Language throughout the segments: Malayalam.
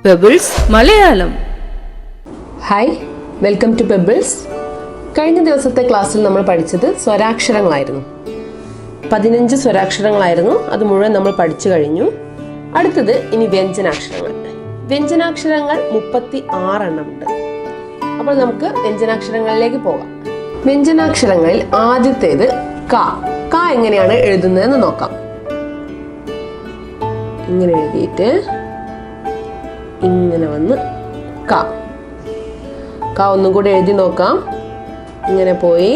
Pebbles Malayalam. Hi, welcome to Pebbles. കഴിഞ്ഞ ദിവസത്തെ ക്ലാസ്സിൽ നമ്മൾ പഠിച്ചത് സ്വരാക്ഷരങ്ങളായിരുന്നു. 15 സ്വരാക്ഷരങ്ങളായിരുന്നു. അത് മുഴുവൻ നമ്മൾ പഠിച്ചു കഴിഞ്ഞു. അടുത്തത് ഇനി വ്യഞ്ജനാക്ഷരങ്ങൾ. വ്യഞ്ജനാക്ഷരങ്ങൾ 36 എണ്ണമുണ്ട്. അപ്പോൾ നമുക്ക് വ്യഞ്ജനാക്ഷരങ്ങളിലേക്ക് പോകാം. വ്യഞ്ജനാക്ഷരങ്ങളിൽ ആദ്യത്തേത് ക. ക എങ്ങനെയാണ് എഴുതുന്നതെന്ന് നോക്കാം. ഇങ്ങനെ എഴുതിയിട്ട് ഇങ്ങനെ വന്ന് ക. ക ഒന്നും കൂടെ എഴുതി നോക്കാം. ഇങ്ങനെ പോയി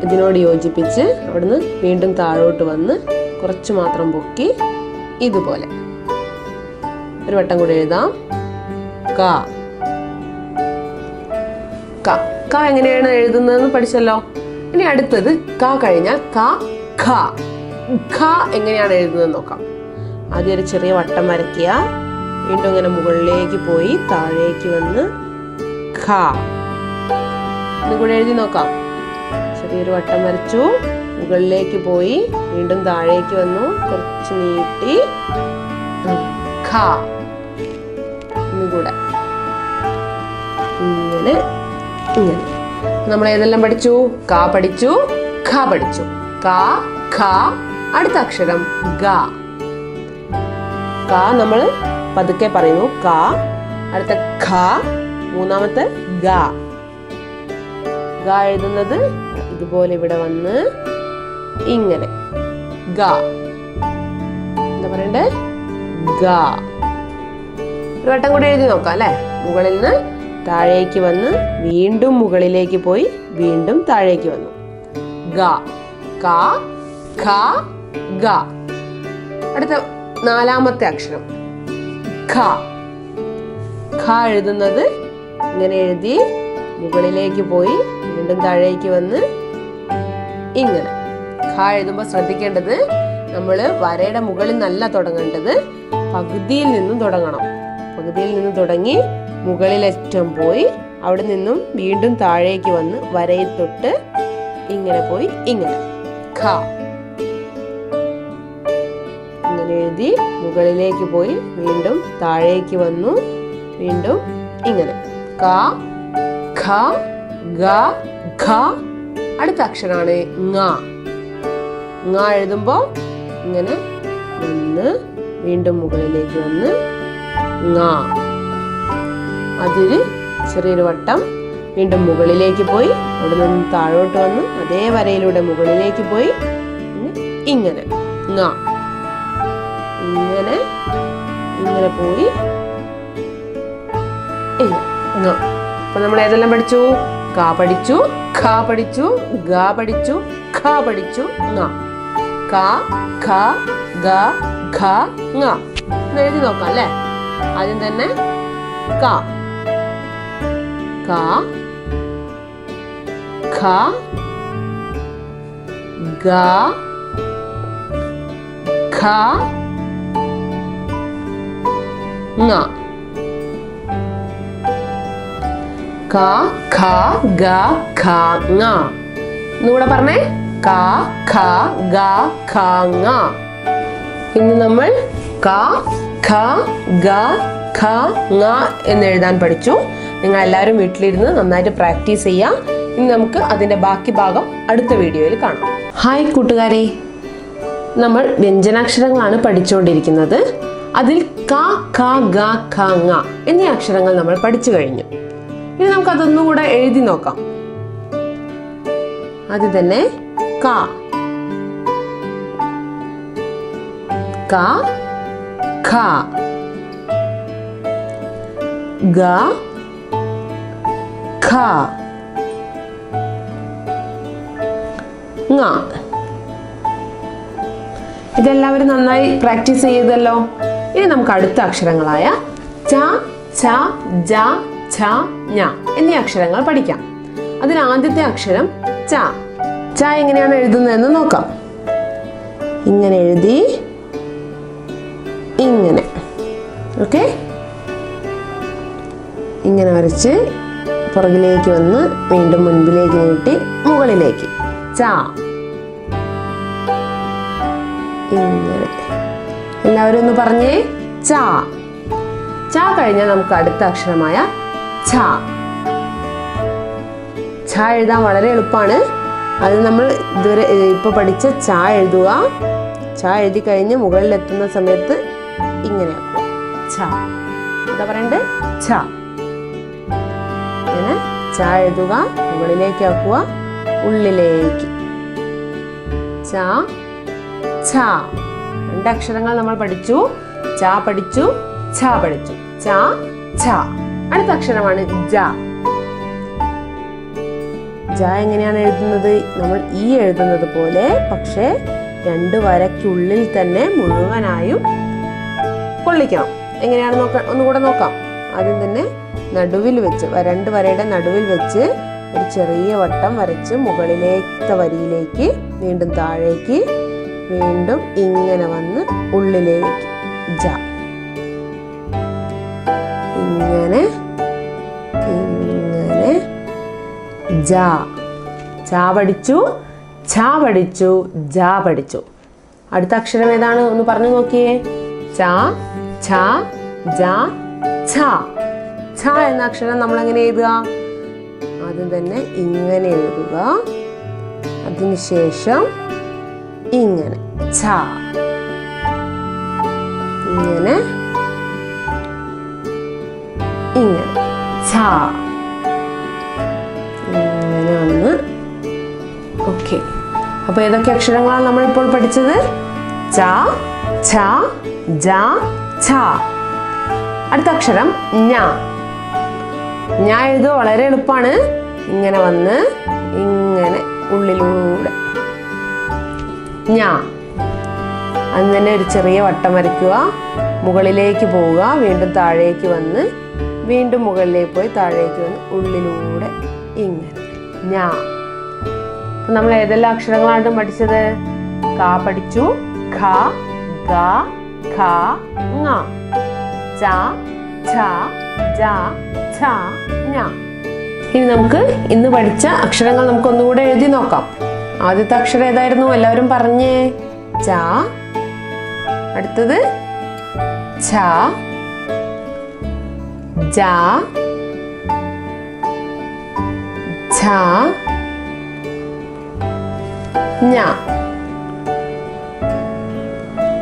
ഇതിനോട് യോജിപ്പിച്ച് അവിടുന്ന് വീണ്ടും താഴോട്ട് വന്ന് കുറച്ച് മാത്രം പൊക്കി ഇതുപോലെ ഒരു വട്ടം കൂടെ എഴുതാം. ക. ക. ക എങ്ങനെയാണ് എഴുതുന്നതെന്ന് പഠിച്ചല്ലോ. ഇനി അടുത്തത് ക കഴിഞ്ഞാൽ ക, ഖ. ഖ എങ്ങനെയാണ് എഴുതുന്നത് നോക്കാം. ആദ്യം ഒരു ചെറിയ വട്ടം വരയ്ക്കുക. വീണ്ടും ഇങ്ങനെ മുകളിലേക്ക് പോയി താഴേക്ക് വന്ന് ഖ. ഇതുകൂടെ എഴുതി നോക്കാം. ചെറിയൊരു വട്ടം വരച്ചു, മുകളിലേക്ക് പോയി വീണ്ടും താഴേക്ക് വന്നു, കുറച്ച് നീട്ടി ഖ. ഇന്നുകൂടെ ഇങ്ങനെ ഇങ്ങനെ. നമ്മൾ ഏതെല്ലാം പഠിച്ചു? ക പഠിച്ചു, ഖ പഠിച്ചു. ക, ഖ. അടുത്ത അക്ഷരം ഗ. ക നമ്മൾ പതുക്കെ പറയുന്നു. ക. അടുത്ത ഖ. മൂന്നാമത്തെ ഗ. ഗ എഴുതുന്നത് ഇതുപോലെ ഇവിടെ വന്ന് ഇങ്ങനെ ഗ. എന്താ പറയണ്ടേ? ഗ. ഒരു വട്ടം കൂടി എഴുതി നോക്കാം അല്ലെ. മുകളിൽ നിന്ന് താഴേക്ക് വന്ന് വീണ്ടും മുകളിലേക്ക് പോയി വീണ്ടും താഴേക്ക് വന്നു ഗ. ക, ഖ, ഗ. അടുത്ത നാലാമത്തെ അക്ഷരം ഖ. ഖ എഴുതുന്നത് ഇങ്ങനെ എഴുതി മുകളിലേക്ക് പോയി വീണ്ടും താഴേക്ക് വന്ന് ഇങ്ങനെ. ഖ എഴുതുമ്പോൾ ശ്രദ്ധിക്കേണ്ടത് നമ്മൾ വരയുടെ മുകളിൽ നിന്നല്ല തുടങ്ങേണ്ടത്, പകുതിയിൽ നിന്നും തുടങ്ങണം. പകുതിയിൽ നിന്നും തുടങ്ങി മുകളിലേറ്റം പോയി അവിടെ നിന്നും വീണ്ടും താഴേക്ക് വന്ന് വരയിൽ തൊട്ട് ഇങ്ങനെ പോയി ഇങ്ങനെ ഖ. ഇങ്ങനെ എഴുതി മുകളിലേക്ക് പോയി വീണ്ടും താഴേക്ക് വന്നു വീണ്ടും ഇങ്ങനെ ക, ഖ, ഗ, ഘ. അടുത്ത അക്ഷരമാണ് ങ. ങ എഴുതുമ്പോ ഇങ്ങനെ വന്ന് വീണ്ടും മുകളിലേക്ക് വന്ന് ങ. അതില് ചെറിയൊരു വട്ടം വീണ്ടും മുകളിലേക്ക് പോയി അവിടെ നിന്ന് താഴോട്ട് വന്ന് അതേ വരയിലൂടെ മുകളിലേക്ക് പോയി ഇങ്ങനെ ങ. ഇങ്ങനെ ഇങ്ങനെ പോയി ങ. അപ്പൊ നമ്മൾ ഏതെല്ലാം പഠിച്ചു? ക പഠിച്ചു, ഖ പഠിച്ചു, ഗ പഠിച്ചു, ഖ പഠിച്ചു, ങ. ക, ഖ, ഗ, ഘ, ങ. എന്ന് എഴുതി നോക്കാം അല്ലെ. ആദ്യം തന്നെ ക. ക, ഖ, ഗ, ഘ, ങ. ക, ഖ, ഗ, ഘ, ങ. ഇന്നുകൂടെ പറഞ്ഞേ. ക, ഖ, ഗ, ഘ, ങ. ഇന്ന് നമ്മൾ ക, ഖ, ഗ, ഘ, ങ എന്ന് എഴുതാൻ പഠിച്ചു. നിങ്ങൾ എല്ലാവരും വീട്ടിലിരുന്ന് നന്നായിട്ട് പ്രാക്ടീസ് ചെയ്യാം. ഇനി നമുക്ക് അതിന്റെ ബാക്കി ഭാഗം അടുത്ത വീഡിയോയിൽ കാണാം. ഹായ് കൂട്ടുകാരെ, നമ്മൾ വ്യഞ്ജനാക്ഷരങ്ങളാണ് പഠിച്ചുകൊണ്ടിരിക്കുന്നത്. അതിൽ ക, ഖ, ഗ, ഘ, ങ എന്നീ അക്ഷരങ്ങൾ നമ്മൾ പഠിച്ചു കഴിഞ്ഞു. ഇനി നമുക്ക് അതൊന്നും കൂടെ എഴുതി നോക്കാം. ആദ്യം തന്നെ ക. ക, ഖ, ഗ, ഘ, ങ. ഇതെല്ലാവരും നന്നായി പ്രാക്ടീസ് ചെയ്തല്ലോ. ഇനി നമുക്ക് അടുത്ത അക്ഷരങ്ങളായ ച, ഛ, ജ, ഛ, ഞ എന്നീ അക്ഷരങ്ങൾ പഠിക്കാം. അതിൽ ആദ്യത്തെ അക്ഷരം ച. ച എങ്ങനെയാണ് എഴുതുന്നതെന്ന് നോക്കാം. ഇങ്ങനെ എഴുതി ഇങ്ങനെ. ഓക്കെ, ഇങ്ങനെ വരച്ച് പുറകിലേക്ക് വന്ന് വീണ്ടും മുൻപിലേക്ക് നീട്ടി മുകളിലേക്ക് ച. ഇങ്ങനെ എല്ലാവരും ഒന്ന് പറഞ്ഞേ. ച. ച കഴിഞ്ഞാൽ നമുക്ക് അടുത്ത അക്ഷരമായ ഛ. ഛ എഴുതാൻ വളരെ എളുപ്പമാണ്. അത് നമ്മൾ ഇതുവരെ ഇപ്പോൾ പഠിച്ച ഛ എഴുതുക. ഛ എഴുതി കഴിഞ്ഞ് മുകളിലെത്തുന്ന സമയത്ത് ഇങ്ങനെ ആക്കുക. ഛ എന്താ പറയണ്ടേ? ഛ. ഇങ്ങനെ ഛ എഴുതുക, മുകളിലേക്ക് ആക്കുക, ഉള്ളിലേക്ക്. ഛ ഛ. 2 അക്ഷരങ്ങൾ നമ്മൾ പഠിച്ചു. ഛ പഠിച്ചു, ഛ പഠിച്ചു. ഛ ഛ. അടുത്ത അക്ഷരമാണ് ജ. ജ എങ്ങനെയാണ് എഴുതുന്നത്? നമ്മൾ ഈ എഴുതുന്നത് പോലെ, പക്ഷേ 2 വരയ്ക്കുള്ളിൽ തന്നെ മുഴുവനായും കൊള്ളിക്കണം. എങ്ങനെയാണ് ഒന്നുകൂടെ നോക്കാം. ആദ്യം തന്നെ നടുവിൽ വെച്ച് 2 വരയുടെ നടുവിൽ വെച്ച് ഒരു ചെറിയ വട്ടം വരച്ച് മുകളിലേത്തെ വരിയിലേക്ക്, വീണ്ടും താഴേക്ക്, വീണ്ടും ഇങ്ങനെ വന്ന് ഉള്ളിലേക്ക് ജ. ഇങ്ങനെ ഇങ്ങനെ ജ. ച പഠിച്ചു, ഛ പഠിച്ചു, ജ പഠിച്ചു. അടുത്ത അക്ഷരം ഏതാണ്? ഒന്ന് പറഞ്ഞു നോക്കിയേ. ച ഛ ജ ഛ. ഛ എന്ന അക്ഷരം നമ്മൾ എങ്ങനെ എഴുതുക? ആദ്യം തന്നെ ഇങ്ങനെ എഴുതുക, അതിനുശേഷം ഇങ്ങനെ ഛ. ഇങ്ങനെ ഇങ്ങനെ ഛ. ഇങ്ങനെ ഒന്ന്. ഓക്കെ. അപ്പൊ ഏതൊക്കെ അക്ഷരങ്ങളാണ് നമ്മൾ ഇപ്പോൾ പഠിച്ചത്? ച ഛ ജ ഛ. അടുത്ത അക്ഷരം ഞ. ഞ എഴുതുക വളരെ എളുപ്പമാണ്. ഇങ്ങനെ വന്ന് ഇങ്ങനെ ഉള്ളിലൂടെ ഞ. അതിന് തന്നെ ഒരു ചെറിയ വട്ടം വരയ്ക്കുക, മുകളിലേക്ക് പോവുക, വീണ്ടും താഴേക്ക് വന്ന്, വീണ്ടും മുകളിലേക്ക് പോയി താഴേക്ക് വന്ന് ഉള്ളിലൂടെ ഇങ്ങനെ ഞ. നമ്മൾ ഏതെല്ലാം അക്ഷരങ്ങളാണ് പഠിച്ചത്? ക പഠിച്ചു, ഖ ഗ ഖ ങ. ച ഛ ജ ഛ ഞ. ഇനി നമുക്ക് ഇന്ന് പഠിച്ച അക്ഷരങ്ങൾ നമുക്ക് ഒന്നുകൂടെ എഴുതി നോക്കാം. ആദ്യത്തെ അക്ഷരം ഏതായിരുന്നു? എല്ലാവരും പറഞ്ഞേ. ച. അടുത്തത് ഛ ജ ഛ ഞ.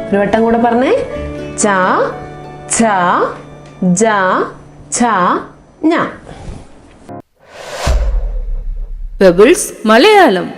ഒരു വട്ടം കൂടെ പറഞ്ഞേ. ച ഛ ജ ഛ ഞ. പെബിൾസ് മലയാളം.